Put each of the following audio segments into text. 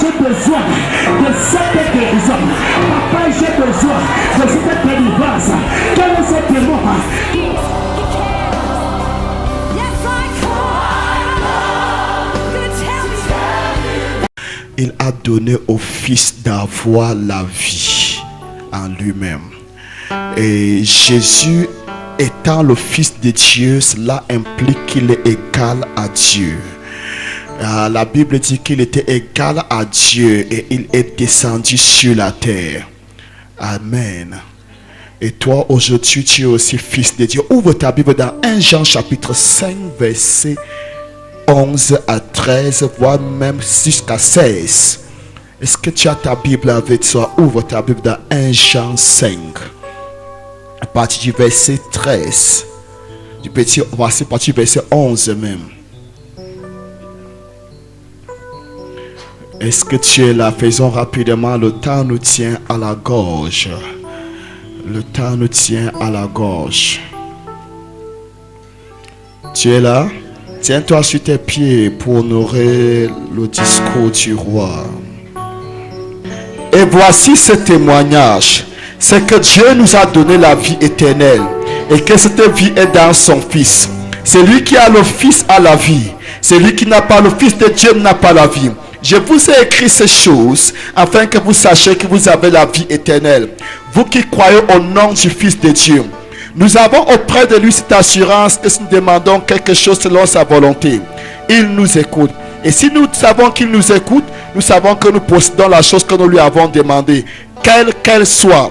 j'ai besoin de cette guérison. Papa, j'ai besoin de cette délivrance. Quel est ce démon? Il a donné au Fils d'avoir la vie en lui-même. Et Jésus étant le Fils de Dieu, cela implique qu'il est égal à Dieu. La Bible dit qu'il était égal à Dieu et il est descendu sur la terre. Amen. Et toi aujourd'hui tu es aussi fils de Dieu. Ouvre ta Bible dans 1 Jean chapitre 5 verset 11 à 13, voire même jusqu'à 16. Est-ce que tu as ta Bible avec toi? Ouvre ta Bible dans 1 Jean 5 à partir du verset 13. On va passer à partir du verset 11 même. Est-ce que tu es là? Faisons rapidement, le temps nous tient à la gorge. Le temps nous tient à la gorge. Tu es là? Tiens-toi sur tes pieds pour honorer le discours du roi. Et voici ce témoignage. C'est que Dieu nous a donné la vie éternelle. Et que cette vie est dans son Fils. Celui qui a le Fils a la vie. Celui qui n'a pas le Fils de Dieu n'a pas la vie. Je vous ai écrit ces choses afin que vous sachiez que vous avez la vie éternelle. Vous qui croyez au nom du Fils de Dieu. Nous avons auprès de lui cette assurance que si nous demandons quelque chose selon sa volonté, il nous écoute. Et si nous savons qu'il nous écoute, nous savons que nous possédons la chose que nous lui avons demandé, quelle qu'elle soit.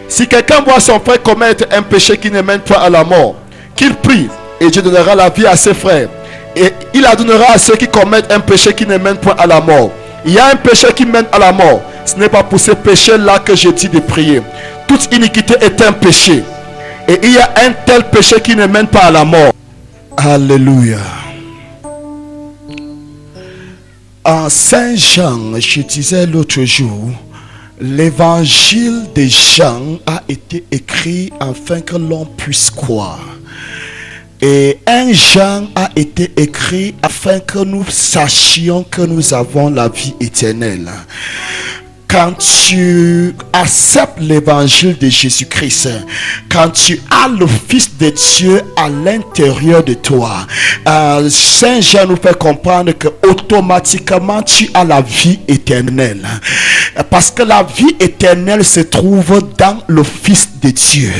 Si quelqu'un voit son frère commettre un péché qui ne mène pas à la mort, qu'il prie et Dieu donnera la vie à ses frères. Et il la donnera à ceux qui commettent un péché qui ne mène pas à la mort. Il y a un péché qui mène à la mort. Ce n'est pas pour ce péché-là que je dis de prier. Toute iniquité est un péché. Et il y a un tel péché qui ne mène pas à la mort. Alléluia. En Saint Jean, je disais l'autre jour, l'évangile de Jean a été écrit afin que l'on puisse croire. Et 1 Jean a été écrit afin que nous sachions que nous avons la vie éternelle. Quand tu acceptes l'évangile de Jésus-Christ, quand tu as le Fils de Dieu à l'intérieur de toi, Saint Jean nous fait comprendre que automatiquement tu as la vie éternelle. Parce que la vie éternelle se trouve dans le Fils de Dieu.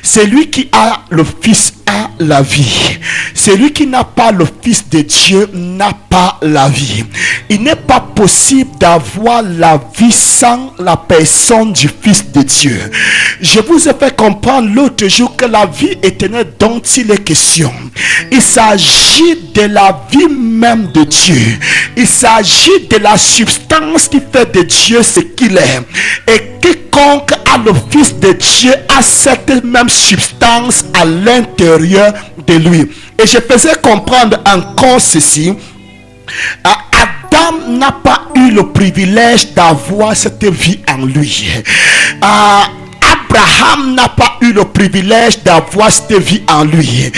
Celui qui a le Fils a la vie. Celui qui n'a pas le Fils de Dieu n'a pas la vie. Il n'est pas possible d'avoir la vie sans la personne du Fils de Dieu. Je vous ai fait comprendre l'autre jour que la vie éternelle dont il est question, il s'agit de la vie même de Dieu. Il s'agit de la substance qui fait de Dieu ce qu'il est. Et quiconque a le Fils de Dieu a cette même substance à l'intérieur de lui. Et je faisais comprendre encore ceci. Adam n'a pas eu le privilège d'avoir cette vie en lui. Abraham n'a pas eu le privilège d'avoir cette vie en lui.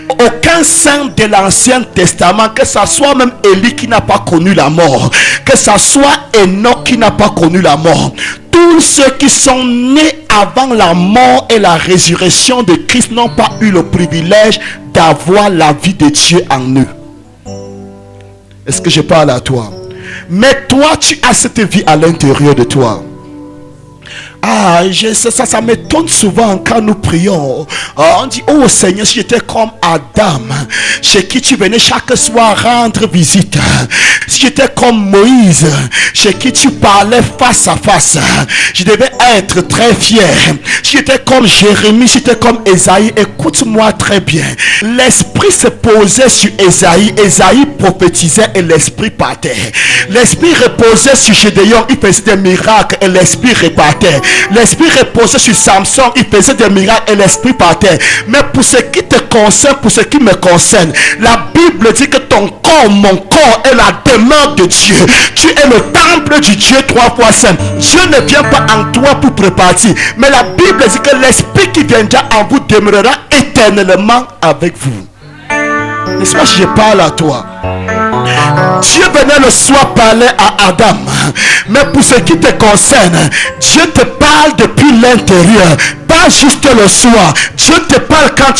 Aucun saint de l'Ancien Testament, que ce soit même Élie qui n'a pas connu la mort, que ce soit Enoch qui n'a pas connu la mort, tous ceux qui sont nés avant la mort et la résurrection de Christ n'ont pas eu le privilège d'avoir la vie de Dieu en eux. Est-ce que je parle à toi? Mais toi, tu as cette vie à l'intérieur de toi. Ça m'étonne souvent quand nous prions. On dit, oh Seigneur, si j'étais comme Adam, chez qui tu venais chaque soir rendre visite. Si j'étais comme Moïse, chez qui tu parlais face à face, je devais être très fier. Si j'étais comme Jérémie, si j'étais comme Esaïe, écoute-moi très bien. L'esprit se posait sur Esaïe. Esaïe prophétisait et l'esprit partait. L'esprit reposait sur Gédéon, il faisait des miracles et l'esprit repartait. L'esprit reposait sur Samson, il faisait des miracles et l'esprit partait. Mais pour ce qui te concerne, pour ce qui me concerne, la Bible dit que ton corps, mon corps est la demeure de Dieu. Tu es le temple du Dieu 3 fois saint. Dieu ne vient pas en toi pour prépartir, mais la Bible dit que l'esprit qui viendra en vous demeurera éternellement avec vous. N'est-ce pas, je parle à toi? Dieu venait le soir parler à Adam. Mais pour ce qui te concerne, Dieu te parle depuis l'intérieur. Pas juste le soir. Dieu te parle quand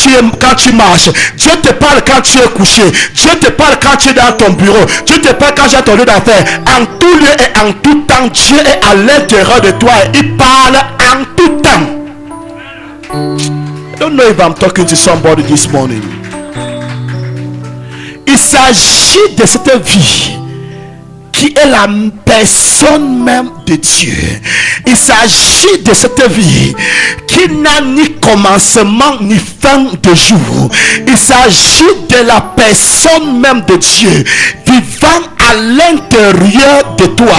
tu marches. Dieu te parle quand tu es couché. Dieu te parle quand tu es dans ton bureau. Dieu te parle quand tu es dans ton lieu d'affaires. En tout lieu et en tout temps, Dieu est à l'intérieur de toi. Et il parle en tout temps. I don't know if I'm talking to somebody this morning. Il s'agit de cette vie qui est la personne même de Dieu. Il s'agit de cette vie qui n'a ni commencement ni fin de jour. Il s'agit de la personne même de Dieu vivant à l'intérieur de toi.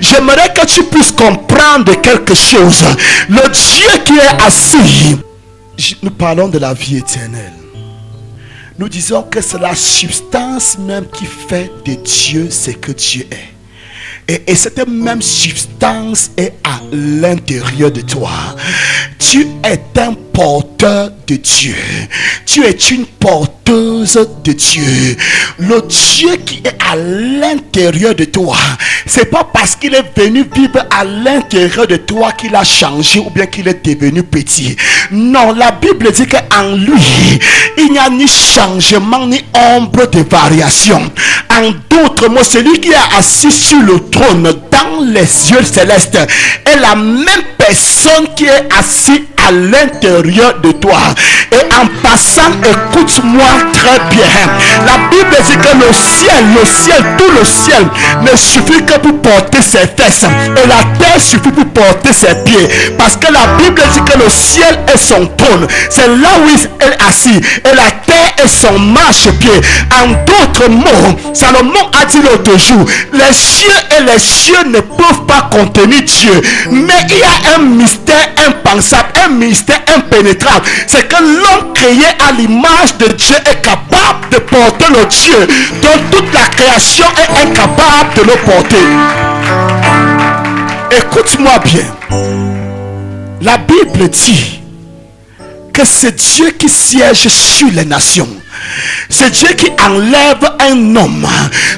J'aimerais que tu puisses comprendre quelque chose. Le Dieu qui est assis, nous parlons de la vie éternelle. Nous disons que c'est la substance même qui fait de Dieu ce que Dieu est. Et cette même substance est à l'intérieur de toi. Tu es un porteur de Dieu. Tu es une porteuse de Dieu. Le Dieu qui est à l'intérieur de toi, c'est pas parce qu'il est venu vivre à l'intérieur de toi qu'il a changé ou bien qu'il est devenu petit. Non, la Bible dit qu'en lui, il n'y a ni changement ni ombre de variation. En d'autres mots, celui qui est assis sur le trône dans les cieux célestes est la même personne qui est assise à l'intérieur de toi. Et en passant, écoute-moi très bien. La Bible dit que le ciel, tout le ciel ne suffit que pour porter ses fesses. Et la terre suffit pour porter ses pieds. Parce que la Bible dit que le ciel est son trône. C'est là où il est assis. Et la terre est son marchepied. En d'autres mots, Salomon a dit l'autre jour, les cieux et les cieux ne peuvent pas contenir Dieu. Mais il y a un mystère impensable, un mystère impénétrable. C'est que l'homme créé à l'image de Dieu est capable de porter le Dieu dont toute la création est incapable de le porter. Écoute-moi bien. La Bible dit que c'est Dieu qui siège sur les nations. C'est Dieu qui enlève un homme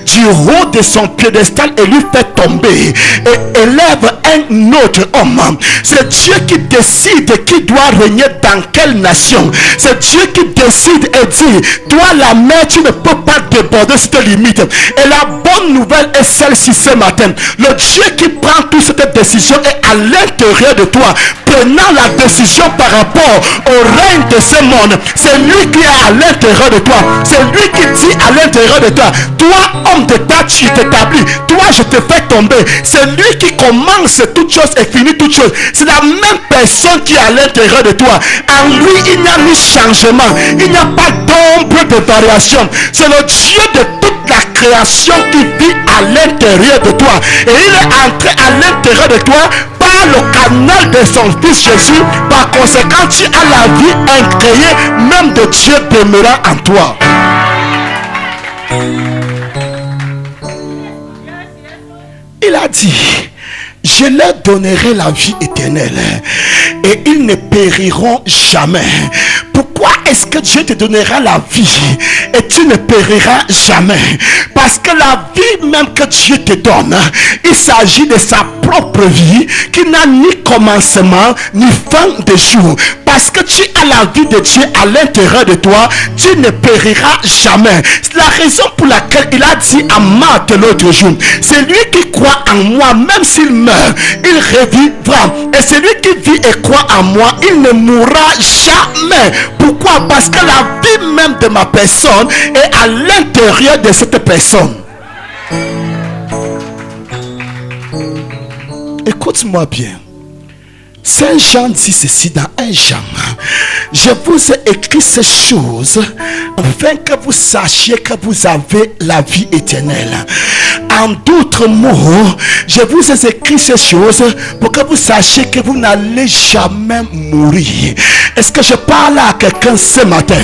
du haut de son piédestal et lui fait tomber et élève un autre homme. C'est Dieu qui décide qui doit régner dans quelle nation. C'est Dieu qui décide et dit, toi la mer, tu ne peux pas déborder cette limite. Et la bonne nouvelle est celle-ci ce matin. Le Dieu qui prend toute cette décision est à l'intérieur de toi, prenant la décision par rapport au règne de ce monde. C'est lui qui est à l'intérieur de toi. C'est lui qui dit à l'intérieur de toi, toi homme de ta, tu t'établis, toi je te fais tomber. C'est lui qui commence toute chose et finit toute chose. C'est la même personne qui est à l'intérieur de toi. En lui il n'y a ni changement, il n'y a pas d'ombre de variation. C'est le Dieu de toute la création qui vit à l'intérieur de toi. Et il est entré à l'intérieur de toi par le canal de son fils Jésus. Par conséquent, tu as la vie incréée même de Dieu demeurant en toi. Il a dit, je leur donnerai la vie éternelle et ils ne périront jamais. Pourquoi est-ce que Dieu te donnera la vie et tu ne périras jamais? Parce que la vie même que Dieu te donne, il s'agit de sa propre vie qui n'a ni commencement ni fin de jour. Parce que tu as la vie de Dieu à l'intérieur de toi, tu ne périras jamais. C'est la raison pour laquelle il a dit à Marthe l'autre jour, c'est lui qui croit en moi, même s'il meurt, il revivra. Et celui qui vit et croit en moi, il ne mourra jamais. Pourquoi? Parce que la vie même de ma personne est à l'intérieur de cette personne. Écoute-moi bien. Saint Jean dit ceci dans 1 Jean. Je vous ai écrit ces choses afin que vous sachiez que vous avez la vie éternelle. En d'autres mots, je vous ai écrit ces choses pour que vous sachiez que vous n'allez jamais mourir. Est-ce que je parle à quelqu'un ce matin?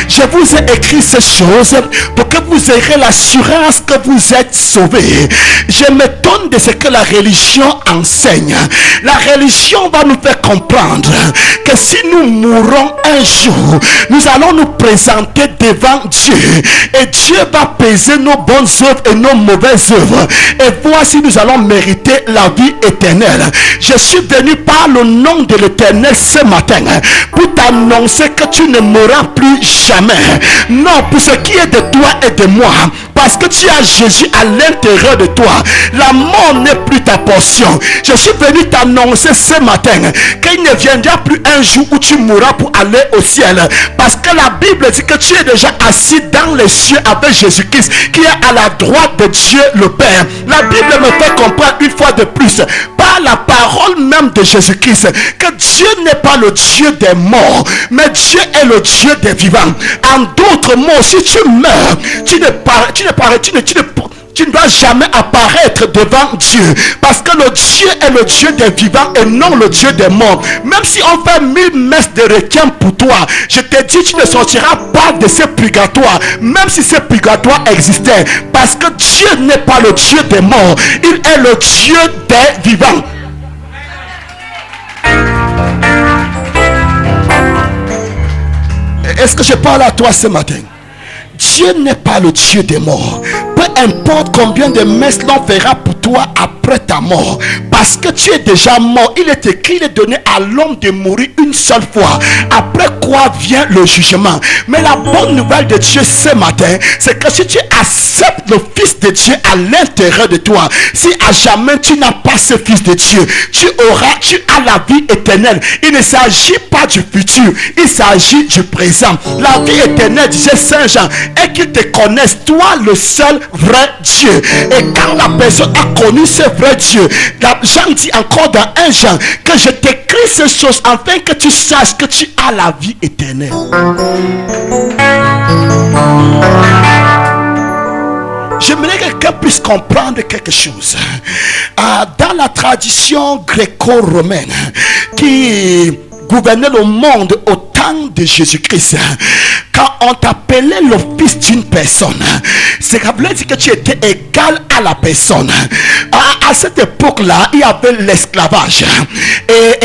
Je vous ai écrit ces choses pour que vous ayez l'assurance que vous êtes sauvés. Je m'étonne de ce que la religion enseigne. La religion va nous faire comprendre que si nous mourrons un jour, nous allons nous présenter devant Dieu. Et Dieu va peser nos bonnes œuvres et nos mauvaises œuvres. Et voir si nous allons mériter la vie éternelle. Je suis venu par le nom de l'Éternel ce matin pour t'annoncer que tu ne mourras plus jamais. Non, pour ce qui est de toi et de moi, parce que tu as Jésus à l'intérieur de toi, la mort n'est plus ta portion. Je suis venu t'annoncer ce matin qu'il ne viendra plus un jour où tu mourras pour aller au ciel, parce que la Bible dit que tu es déjà assis dans les cieux avec Jésus-Christ qui est à la droite de Dieu le Père. La Bible me fait comprendre une fois de plus par la parole même de Jésus-Christ que Dieu n'est pas le Dieu des morts, mais Dieu est le Dieu des vivants. En d'autres mots, si tu meurs, tu ne dois jamais apparaître devant Dieu, parce que le Dieu est le Dieu des vivants et non le Dieu des morts. Même si on fait 1000 messes de requiem pour toi, je te dis, tu ne sortiras pas de ce purgatoire, même si ce purgatoire existait, parce que Dieu n'est pas le Dieu des morts, il est le Dieu des vivants. Est-ce que je parle à toi ce matin? Dieu n'est pas le Dieu des morts. Peu importe combien de messes l'on fera pour toi après ta mort, parce que tu es déjà mort. Il est écrit, il est donné à l'homme de mourir une seule fois, après quoi vient le jugement. Mais la bonne nouvelle de Dieu ce matin, c'est que si tu acceptes le Fils de Dieu à l'intérieur de toi, si à jamais tu n'as pas ce Fils de Dieu, tu as la vie éternelle. Il ne s'agit pas du futur, il s'agit du présent. La vie éternelle, disait Saint Jean, est qu'ils te connaissent, toi le seul vrai Dieu. Et quand la personne a connu ce vrai Dieu, Jean dit encore dans 1 Jean que je t'écris ces choses afin que tu saches que tu as la vie éternelle. J'aimerais que quelqu'un puisse comprendre quelque chose. Dans la tradition gréco-romaine qui gouvernait le monde au temps de Jésus-Christ, quand on t'appelait le fils d'une personne, c'est ça veut dire que tu étais égal à la personne. À cette époque-là, il y avait l'esclavage. Et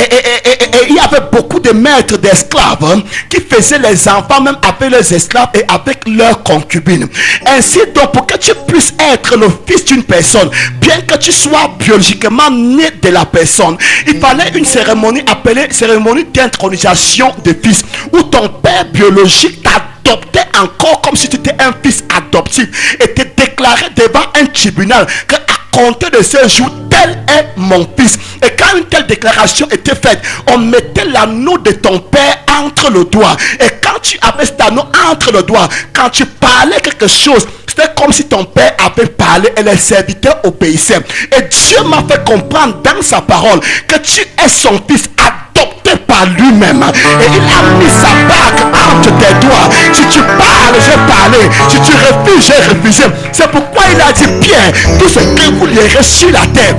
il y avait beaucoup de maîtres d'esclaves qui faisaient les enfants même avec leurs esclaves et avec leurs concubines. Ainsi donc, pour que tu puisses être le fils d'une personne, bien que tu sois biologiquement né de la personne, il fallait une cérémonie appelée cérémonie d'intronisation de fils, où ton père biologique t'adoptait encore comme si tu étais un fils adoptif et te déclarait devant un tribunal que à compter de ce jour, tel est mon fils. Et quand une telle déclaration était faite, on mettait l'anneau de ton père entre le doigt. Et quand tu avais cet anneau entre le doigt, quand tu parlais quelque chose, c'était comme si ton père avait parlé et les serviteurs obéissaient. Et Dieu m'a fait comprendre dans sa parole que tu es son fils adopté par lui-même. Et il a mis sa bague entre tes doigts. Si tu parles, j'ai parlé. Si tu refuses, j'ai refusé. C'est pourquoi il a dit, Pierre, tout ce que vous lirez sur la terre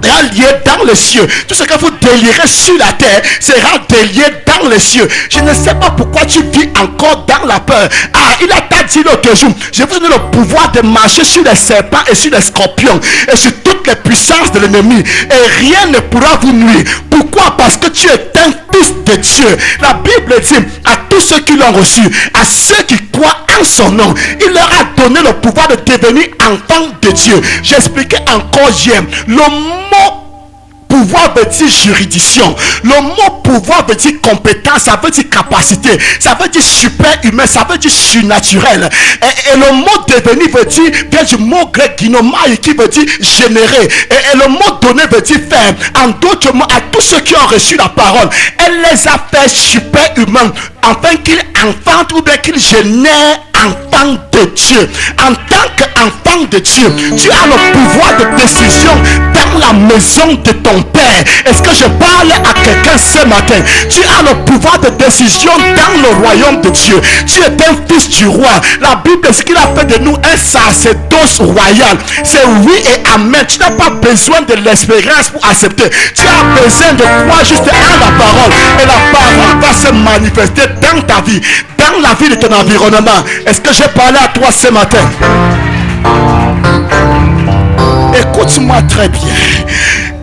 sera lié dans les cieux. Tout ce que vous délirez sur la terre sera délié dans les cieux. Je ne sais pas pourquoi tu vis encore dans la peur. Il a dit l'autre jour, je vous donne le pouvoir de marcher sur les serpents et sur les scorpions et sur toutes les puissances de l'ennemi, et rien ne pourra vous nuire. Pourquoi? Parce que tu es un fils de Dieu. La Bible dit à tous ceux qui l'ont reçu, à ceux qui croient en son nom, il leur a donné le pouvoir de devenir enfants de Dieu. J'expliquais encore hier, le mot pouvoir veut dire juridiction. Le mot pouvoir veut dire compétence, ça veut dire capacité, ça veut dire super humain, ça veut dire surnaturel. Et le mot devenir veut dire, vient du mot grec ginomai qui veut dire générer. Et le mot donner veut dire faire. En d'autres mots, à tous ceux qui ont reçu la parole, elle les a fait super humains, afin qu'ils enfantent ou bien qu'ils génèrent enfant de Dieu. En tant qu'enfant de Dieu, tu as le pouvoir de décision dans la maison de ton Père. Est-ce que je parle à quelqu'un ce matin? Tu as le pouvoir de décision dans le royaume de Dieu. Tu es un fils du roi. La Bible, ce qu'il a fait de nous un sacerdoce royal, c'est oui et amen. Tu n'as pas besoin de l'espérance pour accepter. Tu as besoin de croire juste à la parole, et la parole va se manifester dans ta vie, dans la vie de ton environnement. Est-ce que j'ai parlé à toi ce matin? Écoute-moi très bien.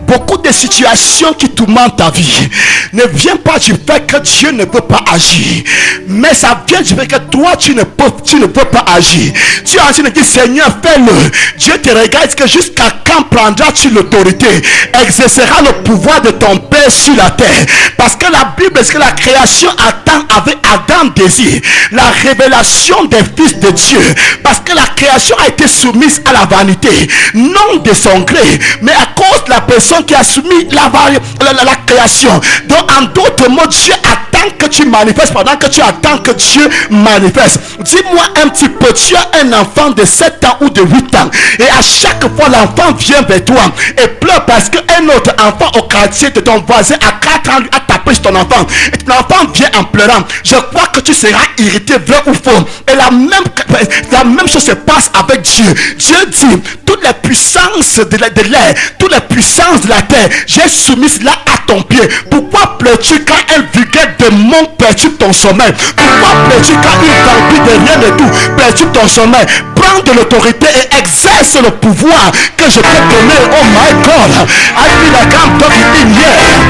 Beaucoup de situations qui tourmentent ta vie ne viennent pas du fait que Dieu ne peut pas agir, mais ça vient du fait que toi tu ne peux pas agir. Tu es en train de dire Seigneur, fais-le. Dieu te regarde que jusqu'à quand prendras-tu l'autorité, exercera le pouvoir de ton Père sur la terre? Parce que la Bible dit que la création attend avec Adam désir la révélation des fils de Dieu, parce que la création a été soumise à la vanité, non de son gré, mais à cause de la personne qui a soumis la création. Donc en d'autres mots, Dieu attend que tu manifestes pendant que tu attends que Dieu manifeste. Dis-moi un petit peu, tu as un enfant de 7 ans ou de 8 ans et à chaque fois l'enfant vient vers toi et pleure parce qu'un autre enfant au quartier de ton voisin à 4 ans lui a tapé sur ton enfant et ton enfant vient en pleurant. Je crois que tu seras irrité, vrai ou faux. Et la même chose se passe avec Dieu. Dieu dit, toutes les puissances de l'air, toutes les puissances de la terre, j'ai soumis cela à ton pied. Pourquoi pleures-tu quand un vulgaire démon perturbe ton sommeil? Pourquoi pleures-tu quand une vampire de rien de tout perturbe ton sommeil? Prends de l'autorité et exerce le pouvoir que je t'ai donné. Oh my God, I feel like I'm talking in here.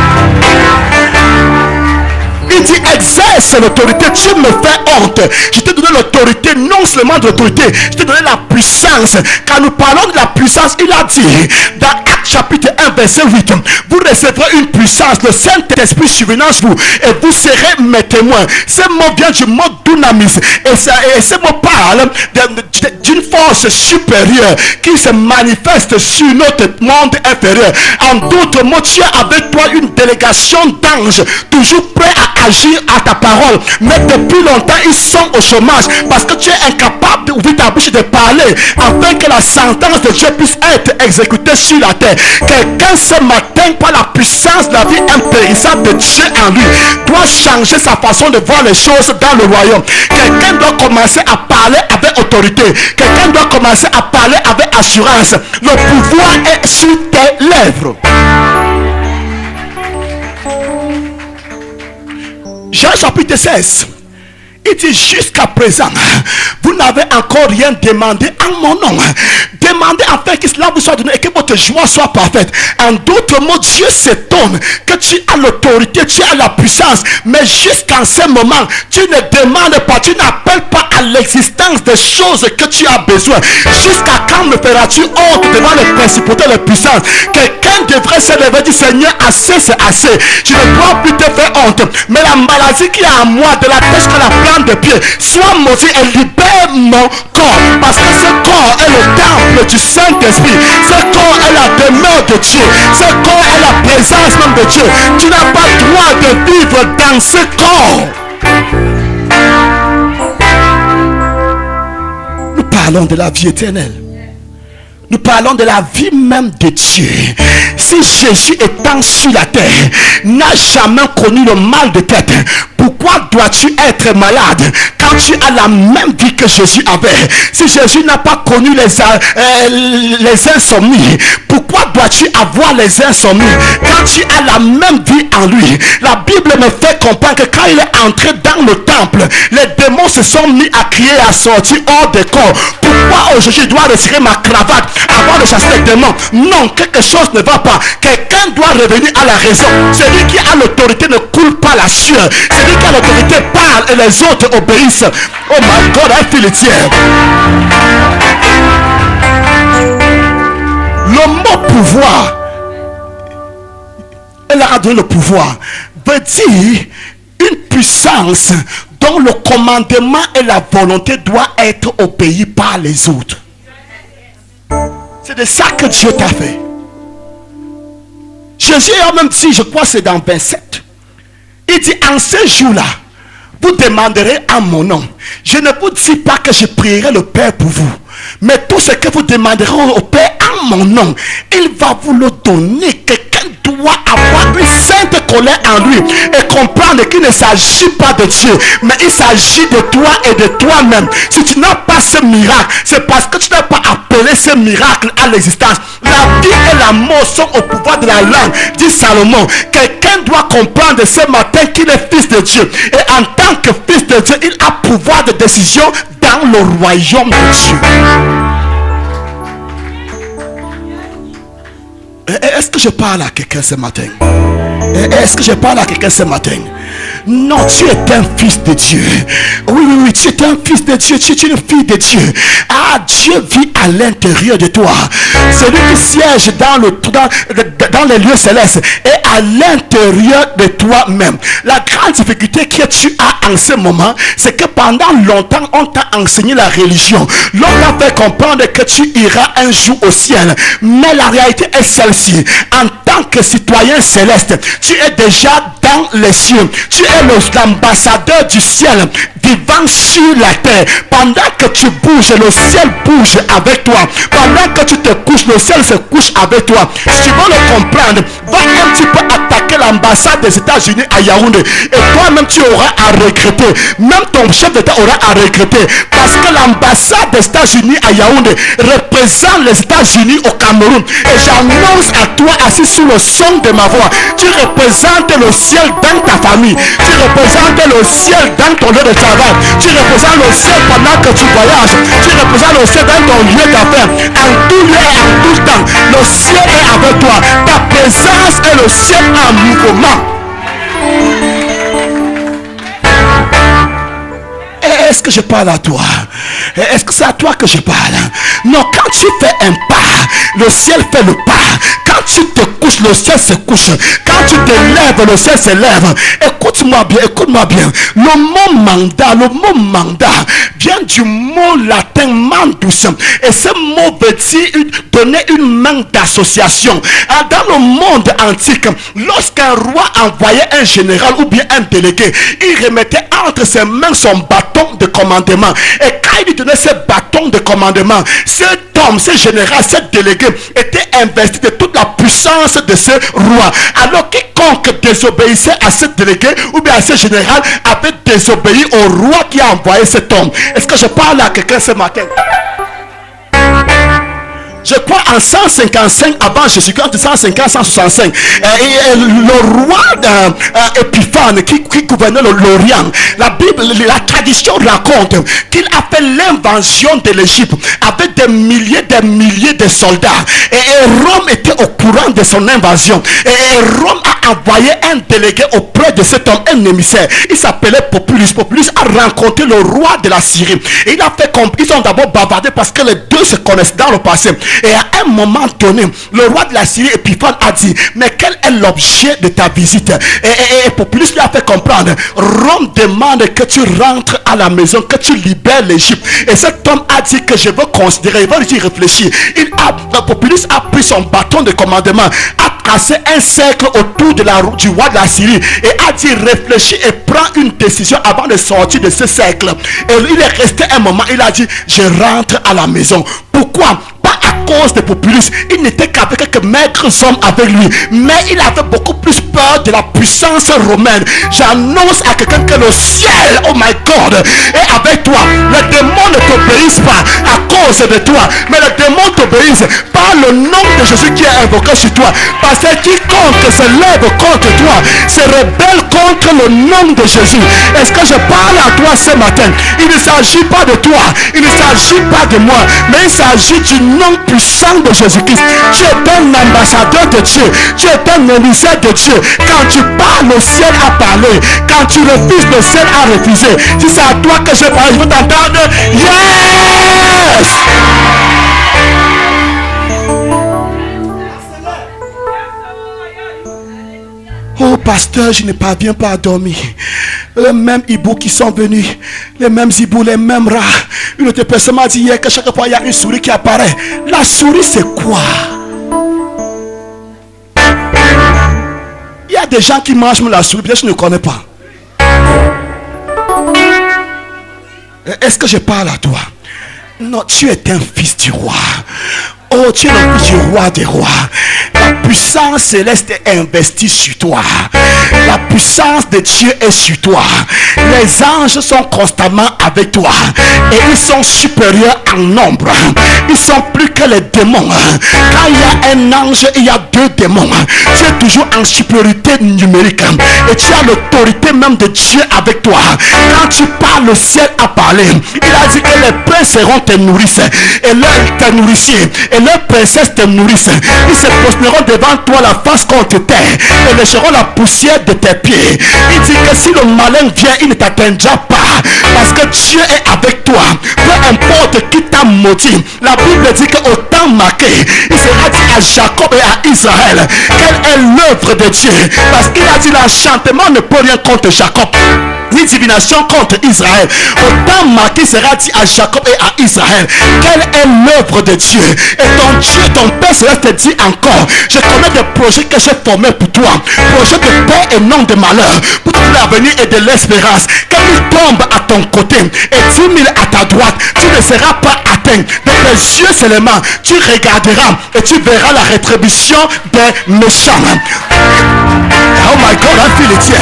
Il dit exerce l'autorité. Tu me fais honte. Je t'ai donné l'autorité, non seulement de l'autorité, je t'ai donné la puissance. Quand nous parlons de la puissance, il a dit dans Actes chapitre 1 verset 8, vous recevrez une puissance, le Saint-Esprit survenant sur vous et vous serez mes témoins. Ce mot vient du mot dunamis et ce mot parle d'une force supérieure qui se manifeste sur notre monde inférieur. En d'autres mots, tu as avec toi une délégation d'anges toujours prêts à agir à ta parole, mais depuis longtemps ils sont au chômage parce que tu es incapable d'ouvrir ta bouche de parler afin que la sentence de Dieu puisse être exécutée sur la terre. Quelqu'un ce matin, par la puissance de la vie impérissable de Dieu en lui, doit changer sa façon de voir les choses dans le royaume. Quelqu'un doit commencer à parler avec autorité. Quelqu'un doit commencer à parler avec assurance. Le pouvoir est sur tes lèvres. Jean chapitre 16, il dit jusqu'à présent, vous n'avez encore rien demandé en mon nom. Demandez afin que cela vous soit donné et que votre joie soit parfaite. En d'autres mots, Dieu s'étonne que tu as l'autorité, tu as la puissance, mais jusqu'en ce moment, tu ne demandes pas, tu n'appelles pas à l'existence des choses que tu as besoin. Jusqu'à quand me feras-tu honte devant les principautés, les puissances? Quelqu'un devrait se lever du Seigneur, assez c'est assez. Tu ne dois plus te faire honte. Mais la maladie qui est en moi, de la tête jusqu'à la plante de pied, sois maudit et libère mon corps. Parce que ce corps est le temple du Saint-Esprit. Ce corps est la demeure de Dieu. Ce corps est la présence même de Dieu. Tu n'as pas le droit de vivre dans ce corps. Nous parlons de la vie éternelle. Nous parlons de la vie même de Dieu. Si Jésus étant sur la terre n'a jamais connu le mal de tête, pourquoi dois-tu être malade quand tu as la même vie que Jésus avait? Si Jésus n'a pas connu les insomnies, pourquoi dois-tu avoir les insomnies quand tu as la même vie en lui? La Bible me fait comprendre que quand il est entré dans le temple, les démons se sont mis à crier et à sortir hors des corps. Pourquoi aujourd'hui je dois retirer ma cravate avant de chasser les démons? Non, quelque chose ne va pas. Quelqu'un doit revenir à la raison. Celui qui a l'autorité ne coule pas la sueur. Celui qui a l'autorité parle et les autres obéissent. Oh my God, I feel it here. Le mot pouvoir, elle a donné le pouvoir, veut dire une puissance dont le commandement et la volonté doivent être obéis par les autres. C'est de ça que Dieu t'a fait. Jésus a même dit, je crois c'est dans 27, il dit en ce jour-là, vous demanderez en mon nom. Je ne vous dis pas que je prierai le Père pour vous, mais tout ce que vous demanderez au Père en mon nom, il va vous le donner. Quelqu'un doit avoir une sainte colère en lui et comprendre qu'il ne s'agit pas de Dieu, mais il s'agit de toi et de toi-même. Si tu n'as pas ce miracle, c'est parce que tu n'as pas appelé ce miracle à l'existence. La vie et la mort sont au pouvoir de la langue, dit Salomon. Quelqu'un doit comprendre ce matin qu'il est fils de Dieu, et en tant que fils de Dieu, il a pouvoir de décision dans le royaume de Dieu. Est-ce que je parle à quelqu'un ce matin? Est-ce que je parle à quelqu'un ce matin? Non, tu es un fils de Dieu. Oui, tu es un fils de Dieu. Tu es une fille de Dieu. Ah, Dieu vit à l'intérieur de toi. Celui qui siège dans les lieux célestes est à l'intérieur de toi-même. La grande difficulté que tu as en ce moment, c'est que pendant longtemps, on t'a enseigné la religion. L'on t'a fait comprendre que tu iras un jour au ciel. Mais la réalité est celle-ci. En tant que citoyen céleste, tu es déjà dans les cieux. Tu es l'ambassadeur du ciel vivant sur la terre. Pendant que tu bouges, le ciel bouge avec toi. Pendant que tu te couches, le ciel se couche avec toi. Si tu veux le comprendre, va un petit peu attaquer l'ambassade des États-Unis à Yaoundé. Et toi-même, tu auras à regretter. Même ton chef d'État aura à regretter. Parce que l'ambassade des États-Unis à Yaoundé représente les États-Unis au Cameroun. Et j'annonce à toi, assis sous le son de ma voix, tu représentes le ciel dans ta famille. Tu représentes le ciel dans ton lieu de travail. Tu représentes le ciel pendant que tu voyages. Tu représentes le ciel dans ton lieu d'affaires. En tout lieu et en tout temps, le ciel est avec toi. Ta présence est le ciel en mouvement. Est-ce que je parle à toi? Est-ce que c'est à toi que je parle? Non, quand tu fais un pas, le ciel fait le pas. Quand tu te couches, le ciel se couche. Quand tu te lèves, le ciel se lève. Écoute-moi bien, écoute-moi bien. Le mot mandat vient du mot latin mandus. Et ce mot veut dire donner une main d'association. Dans le monde antique, lorsqu'un roi envoyait un général ou bien un délégué, il remettait entre ses mains son bâton de commandement. Et quand il lui donnait ce bâton de commandement, cet homme, ce général, ce délégué était investi de toute la puissance de ce roi. Alors quiconque désobéissait à ce délégué ou bien à ce général avait désobéi au roi qui a envoyé cet homme. Est-ce que je parle à quelqu'un ce matin? Je crois en 155 avant Jésus-Christ, entre 150 et 165. Le roi Épiphane qui gouvernait l'Orient, la Bible, la tradition raconte qu'il a fait l'invention de l'Égypte avec des milliers de soldats. Et Rome était au courant de son invasion. Et Rome a envoyé un délégué auprès de cet homme, un émissaire. Il s'appelait Populus. Populus a rencontré le roi de la Syrie. Et il a fait comprendre, ils ont d'abord bavardé parce que les deux se connaissent dans le passé. Et à un moment donné, le roi de la Syrie, Épiphane, a dit: mais quel est l'objet de ta visite? Et Populus lui a fait comprendre: Rome demande que tu rentres à la maison, que tu libères l'Égypte. Et cet homme a dit que je veux considérer, il va y réfléchir. Populus a pris son bâton de commandement, a tracé un cercle autour du roi de la Syrie et a dit: réfléchis et prends une décision avant de sortir de ce cercle. Et il est resté un moment, il a dit: je rentre à la maison. Pourquoi? Pas à cause de Populus. Il n'était qu'avec quelques maigres hommes avec lui, mais il avait beaucoup plus peur de la puissance romaine. J'annonce à quelqu'un que le ciel, oh my God, est avec toi. Les démons ne t'obéissent pas à cause de toi, mais les démons t'obéissent par le nom de Jésus qui est invoqué sur toi. Parce que quiconque se lève contre toi se rebelle contre le nom de Jésus. Est-ce que je parle à toi ce matin? Il ne s'agit pas de toi, il ne s'agit pas de moi, mais il s'agit du nom puissant de Jésus-Christ. Tu es un ambassadeur de Dieu, tu es un émissaire de Dieu. Quand tu parles, le ciel a parlé. Quand tu refuses, le ciel a refusé. Si c'est à toi que je parle, je veux t'entendre. Yes! Oh pasteur, je ne parviens pas à dormir. Les mêmes hiboux qui sont venus, les mêmes hiboux, les mêmes rats. Une autre personne m'a dit hier que chaque fois il y a une souris qui apparaît. La souris c'est quoi? Il y a des gens qui mangent la souris, peut-être que je ne connais pas. Est-ce que je parle à toi? Non, tu es un fils du roi. Oh, tu es le fils du roi des rois. La puissance céleste est investie sur toi. La puissance de Dieu est sur toi. Les anges sont constamment avec toi. Et ils sont supérieurs en nombre. Ils sont plus que les démons. Quand il y a un ange, il y a 2 démons. Tu es toujours en supériorité numérique. Et tu as l'autorité même de Dieu avec toi. Quand tu parles, le ciel a parlé. Il a dit que les princes seront tes nourrices. Et leurs nourriciers. Et leurs princesses te nourrissent. Ils se prosterneront devant toi la face contre terre. Et lécheront la poussière de tes pieds. Il dit que si le malin vient, il ne t'atteindra pas. Parce que Dieu est avec toi. Peu importe qui t'a maudit. La Bible dit qu'au temps marqué, il sera dit à Jacob et à Israël quelle est l'œuvre de Dieu. Parce qu'il a dit l'enchantement ne peut rien contre Jacob, ni divination contre Israël. Au temps marqué sera dit à Jacob et à Israël quelle est l'œuvre de Dieu. Et ton Dieu, ton Père céleste te dit encore, je connais des projets que j'ai formés pour toi, projets de paix et non de malheur, pour tout l'avenir et de l'espérance. Quand il tombe à ton côté et 10 000 à ta droite, tu ne seras pas atteint. De tes yeux seulement tu regarderas et tu verras la rétribution des méchants. Oh my God, I feel it here.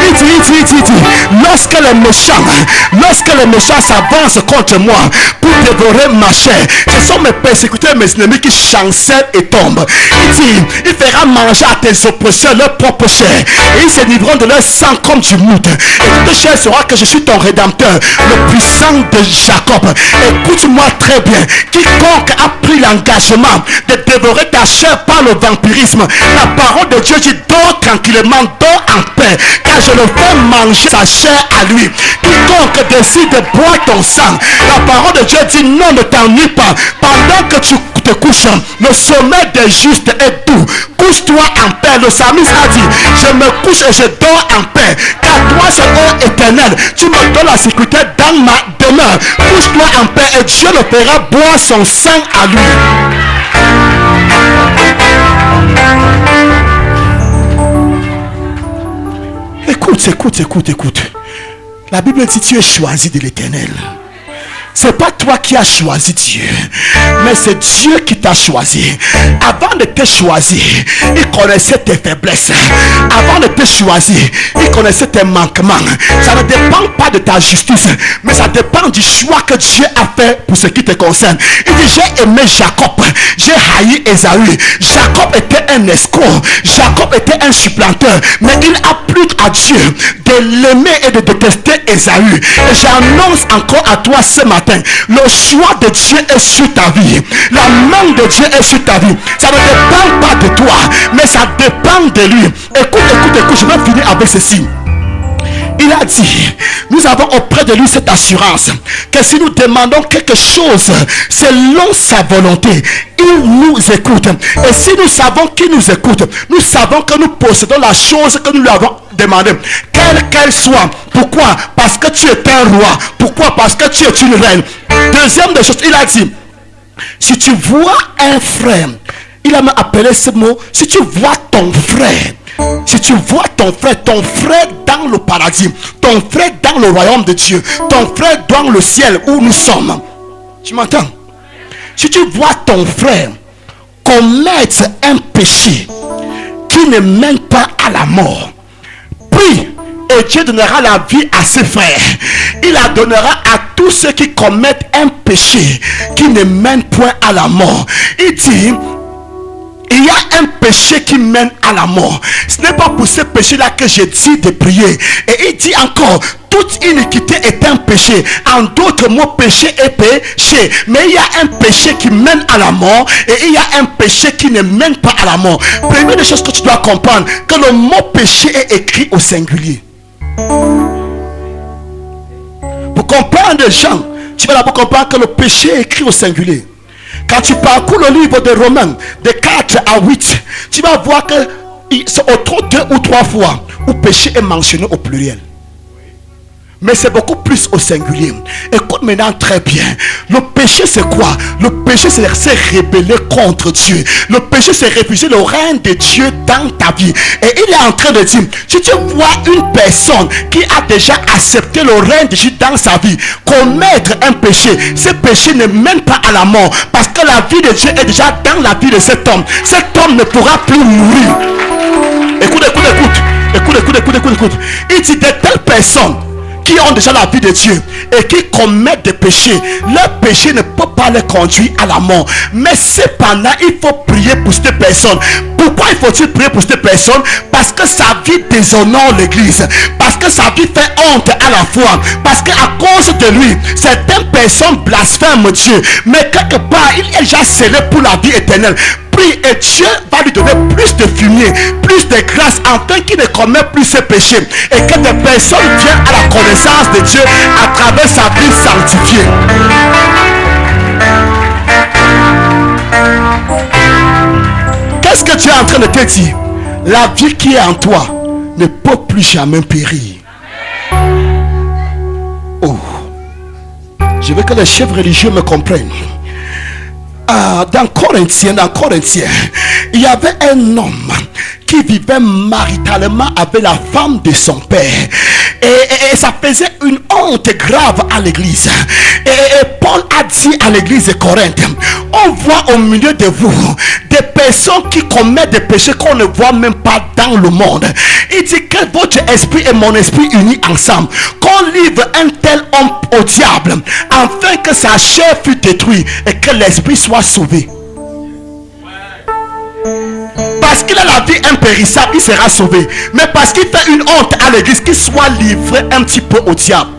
Il dit, lorsque les méchants s'avancent contre moi pour dévorer ma chair, ce sont mes persécuteurs, mes ennemis qui chancellent et tombent. Il dit, il fera manger à tes oppresseurs leur propre chair, et ils se livreront de leur sang comme du mout. Et toute chair saura que je suis ton rédempteur, le puissant de Jacob. Écoute-moi très bien, quiconque a pris l'engagement de dévorer ta chair par le vampirisme, la parole de Dieu dit, dors tranquillement, dors en paix, car je le fais manger sa chair à lui. Quiconque décide de boire ton sang, la parole de Dieu dit, non, ne t'ennuie pas. Pendant que tu te couches, le sommeil des justes est doux. Couche-toi en paix. Le psalmiste a dit, je me couche et je dors en paix, car toi, Seigneur éternel, tu me donnes la sécurité dans ma demeure. Couche-toi en paix et Dieu le fera boire son sang à lui. Écoute. La Bible dit, tu es choisi de l'Éternel. C'est pas toi qui as choisi Dieu, mais c'est Dieu qui t'a choisi. Avant de te choisir, il connaissait tes faiblesses. Avant de te choisir, il connaissait tes manquements. Ça ne dépend pas de ta justice, mais ça dépend du choix que Dieu a fait pour ce qui te concerne. Il dit, j'ai aimé Jacob, j'ai haï Ésaü. Jacob était un escroc, Jacob était un supplanteur, mais il a plu à Dieu de l'aimer et de détester Ésaü. Et j'annonce encore à toi ce matin, le choix de Dieu est sur ta vie. La main de Dieu est sur ta vie. Ça ne dépend pas de toi, mais ça dépend de lui. Écoute, je vais finir avec ceci. Il a dit, nous avons auprès de lui cette assurance que si nous demandons quelque chose selon sa volonté, il nous écoute. Et si nous savons qu'il nous écoute, nous savons que nous possédons la chose que nous lui avons demandé, quelle qu'elle soit. Pourquoi? Parce que tu es un roi. Pourquoi? Parce que tu es une reine. Deuxième des choses, il a dit, si tu vois un frère, il a appelé ce mot, si tu vois ton frère, si tu vois ton frère dans le paradis, ton frère dans le royaume de Dieu, ton frère dans le ciel où nous sommes, tu m'entends? Si tu vois ton frère commettre un péché qui ne mène pas à la mort, prie et Dieu donnera la vie à ses frères. Il la donnera à tous ceux qui commettent un péché qui ne mène point à la mort. Il dit, il y a un péché qui mène à la mort. Ce n'est pas pour ce péché-là que j'ai dit de prier. Et il dit encore, toute iniquité est un péché. En d'autres mots, péché est péché. Mais il y a un péché qui mène à la mort et il y a un péché qui ne mène pas à la mort. Première des choses que tu dois comprendre, que le mot péché est écrit au singulier. Pour comprendre Jean, tu vas d'abord comprendre que le péché est écrit au singulier. Quand tu parcours le livre de Romains, de 4 à 8, tu vas voir que c'est autour de 2 ou 3 fois où péché est mentionné au pluriel. Mais c'est beaucoup plus au singulier. Écoute maintenant très bien. Le péché c'est quoi? Le péché c'est rébeller contre Dieu. Le péché c'est refuser le règne de Dieu dans ta vie. Et il est en train de dire, si tu vois une personne qui a déjà accepté le règne de Dieu dans sa vie, commettre un péché, ce péché ne mène pas à la mort. Parce que la vie de Dieu est déjà dans la vie de cet homme. Cet homme ne pourra plus mourir. Écoute. Il dit de telles personnes qui ont déjà la vie de Dieu et qui commettent des péchés, leur péché ne peut pas les conduire à la mort. Mais cependant, il faut prier pour cette personne. Pourquoi il faut-il prier pour cette personne? Parce que sa vie déshonore l'église, parce que sa vie fait honte à la foi, parce qu'à cause de lui, certaines personnes blasphèment Dieu, mais quelque part il est déjà scellé pour la vie éternelle. Prie et Dieu va lui donner plus de fumier, plus de grâce, afin qu'il ne commet plus ses péchés et que des personnes viennent à la connaissance de Dieu à travers sa vie sanctifiée. Qu'est-ce que tu es en train de te dire? La vie qui est en toi ne peut plus jamais périr. Oh, je veux que les chefs religieux me comprennent. Dans Corinthiens, il y avait un homme qui vivait maritalement avec la femme de son père. Et ça faisait une honte grave à l'église. Et Paul a dit à l'église de Corinthe, on voit au milieu de vous des personnes qui commettent des péchés qu'on ne voit même pas dans le monde. Il dit que votre esprit et mon esprit unis ensemble, qu'on livre un tel homme au diable, afin que sa chair fût détruite et que l'esprit soit sauvé. Parce qu'il a la vie impérissable, il sera sauvé. Mais parce qu'il fait une honte à l'église, qu'il soit livré un petit peu au diable.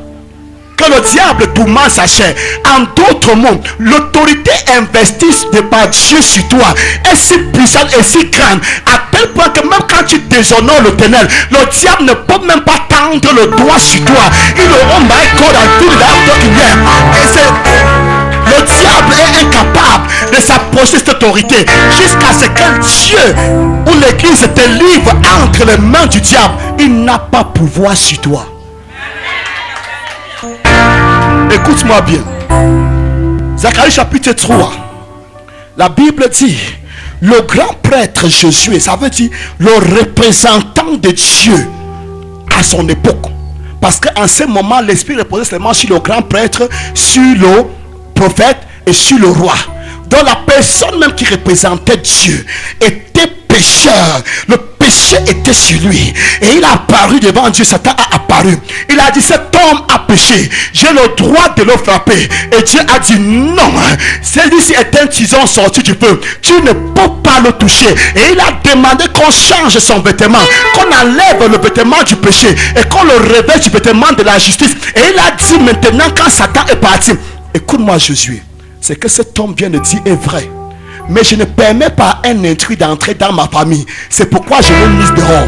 Que le diable tourmente sa chair. En d'autres mots, l'autorité investie de par Dieu sur toi est si puissante et si grande, à tel point que même quand tu déshonores l'Éternel, le diable ne peut même pas tendre le doigt sur toi. Il le oh my God, I do that talking here. Et c'est... Le diable est incapable de s'approcher de cette autorité jusqu'à ce que Dieu ou l'église te livre entre les mains du diable. Il n'a pas pouvoir sur toi. Écoute-moi bien. Zacharie chapitre 3. La Bible dit, le grand prêtre Josué, ça veut dire le représentant de Dieu à son époque. Parce qu'en ce moment, l'esprit reposait seulement sur le grand prêtre, sur le prophète et sur le roi. Donc la personne même qui représentait Dieu était pécheur. Le péché était sur lui. Et il a apparu devant Dieu. Satan a apparu. Il a dit, cet homme a péché. J'ai le droit de le frapper. Et Dieu a dit, non. Celui-ci est un tison sorti du feu. Tu ne peux pas le toucher. Et il a demandé qu'on change son vêtement. Qu'on enlève le vêtement du péché. Et qu'on le revêt du vêtement de la justice. Et il a dit maintenant, quand Satan est parti, écoute-moi Josué, ce que cet homme vient de dire est vrai. Mais je ne permets pas à un intrus d'entrer dans ma famille. C'est pourquoi je l'ai mise dehors.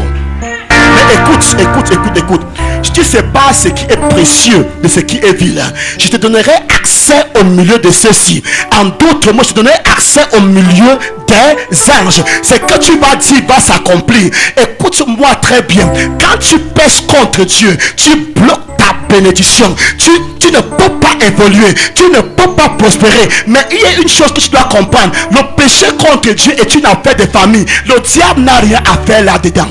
Mais écoute. Tu ne sais pas ce qui est précieux de ce qui est vil. Je te donnerai accès au milieu de ceux-ci. En d'autres mots, je te donnerai accès au milieu des anges. Ce que tu vas dire va s'accomplir. Écoute-moi très bien. Quand tu pèches contre Dieu, tu bloques ta bénédiction. Tu ne peux pas évoluer. Tu ne peux pas prospérer. Mais il y a une chose que tu dois comprendre. Le péché contre Dieu est une affaire de famille. Le diable n'a rien à faire là-dedans.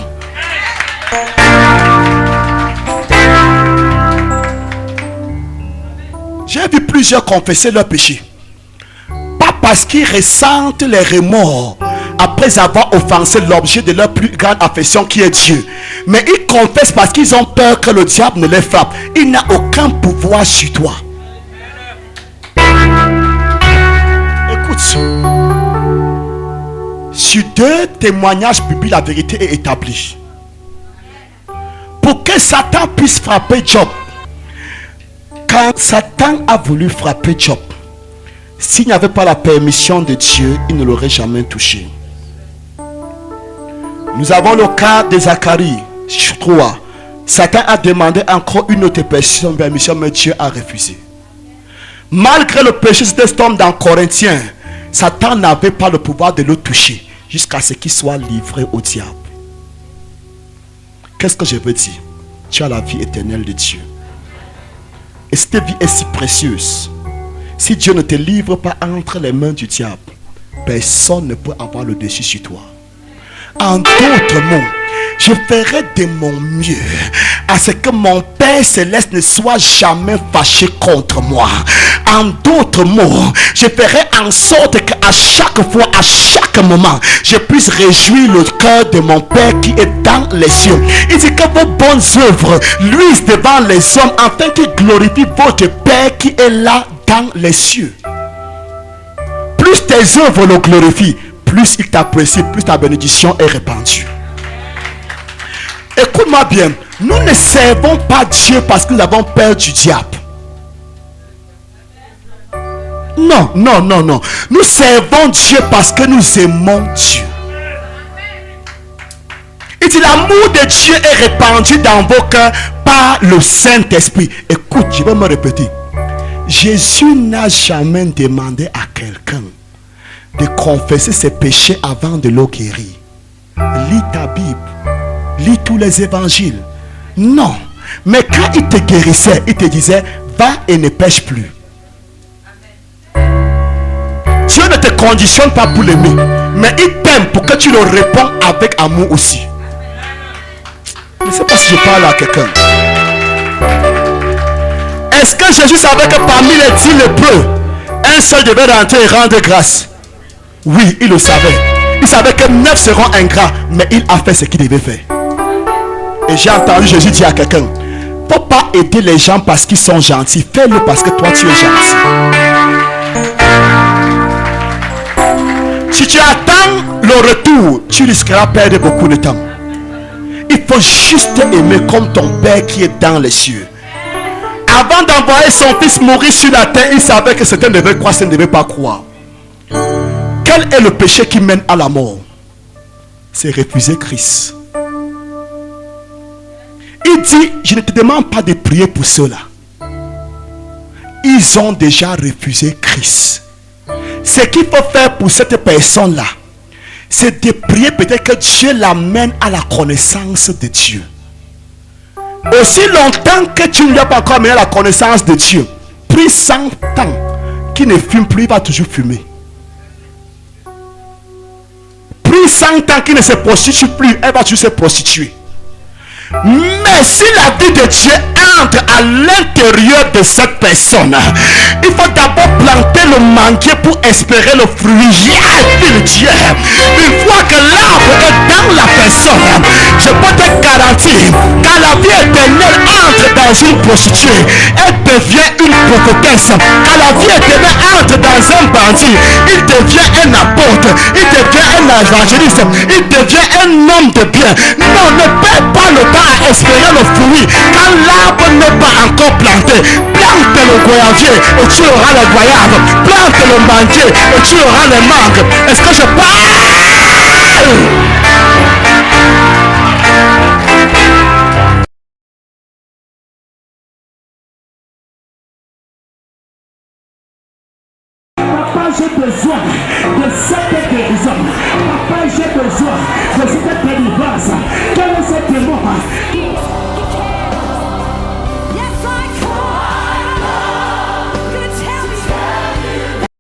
J'ai vu plusieurs confesser leur péché. Pas parce qu'ils ressentent les remords après avoir offensé l'objet de leur plus grande affection qui est Dieu. Mais ils confessent parce qu'ils ont peur que le diable ne les frappe. Il n'a aucun pouvoir sur toi. Écoute. Sur 2 témoignages bibliques, la vérité est établie. Pour que Satan puisse frapper Job, quand Satan a voulu frapper Job, s'il n'y avait pas la permission de Dieu, il ne l'aurait jamais touché. Nous avons le cas de Zacharie 3. Satan a demandé encore une autre permission, mais Dieu a refusé. Malgré le péché de cet homme dans Corinthiens, Satan n'avait pas le pouvoir de le toucher jusqu'à ce qu'il soit livré au diable. Qu'est-ce que je veux dire? Tu as la vie éternelle de Dieu. Et cette vie est si précieuse. Si Dieu ne te livre pas entre les mains du diable, personne ne peut avoir le dessus sur toi. En d'autres mots, je ferai de mon mieux à ce que mon Père Céleste ne soit jamais fâché contre moi. En d'autres mots, je ferai en sorte qu'à chaque fois, à chaque moment, je puisse réjouir le cœur de mon Père qui est dans les cieux. Il dit que vos bonnes œuvres luisent devant les hommes afin qu'ils glorifient votre Père qui est là dans les cieux. Plus tes œuvres le glorifient, plus il t'apprécie, plus ta bénédiction est répandue. Écoute-moi bien, nous ne servons pas Dieu parce que nous avons peur du diable. Non, non, non, non. Nous servons Dieu parce que nous aimons Dieu. Il dit l'amour de Dieu est répandu dans vos cœurs par le Saint-Esprit. Écoute, je vais me répéter. Jésus n'a jamais demandé à quelqu'un de confesser ses péchés avant de le guérir. Lis ta Bible. Lis tous les évangiles. Non. Mais quand il te guérissait, il te disait, va et ne pêche plus. Dieu ne te conditionne pas pour l'aimer, mais il t'aime pour que tu le réponds avec amour aussi. Je ne sais pas si je parle à quelqu'un. Est-ce que Jésus savait que parmi les 10 lépreux, un seul devait rentrer et rendre grâce? Oui, il le savait. Il savait que 9 seront ingrats, mais il a fait ce qu'il devait faire. Et j'ai entendu Jésus dire à quelqu'un, il ne faut pas aider les gens parce qu'ils sont gentils. Fais-le parce que toi tu es gentil. Si tu attends le retour, tu risqueras de perdre beaucoup de temps. Il faut juste aimer comme ton Père qui est dans les cieux. Avant d'envoyer son fils mourir sur la terre, il savait que certains devaient croire, certains ne devaient pas croire. Quel est le péché qui mène à la mort? C'est refuser Christ. Il dit, je ne te demande pas de prier pour cela. Ils ont déjà refusé Christ. Ce qu'il faut faire pour cette personne-là, c'est de prier peut-être que Dieu l'amène à la connaissance de Dieu. Aussi longtemps que tu ne lui as pas encore amené à la connaissance de Dieu, prie 100 ans qu'il ne fume plus, il va toujours fumer. Prie 100 ans qu'il ne se prostitue plus, elle va toujours se prostituer. Mais si la vie de Dieu entre à l'intérieur de cette personne, il faut d'abord planter le manguier pour espérer le fruit. J'ai Dieu. Une fois que l'arbre est dans la personne, je peux te garantir, quand la vie éternelle entre dans une prostituée, elle devient une prophétesse. Quand la vie éternelle entre dans un bandit, il devient un apôtre, il devient un évangéliste, il devient un homme de bien. Non, ne perds pas le temps à espérer le fruit quand l'arbre n'est pas encore planté. Plante le goyavier et tu auras le goyave. Plante le manguier et tu auras les mangues. Est-ce que je parle? Papa, j'ai besoin de cette guérison. Papa, j'ai besoin de cette délivrance.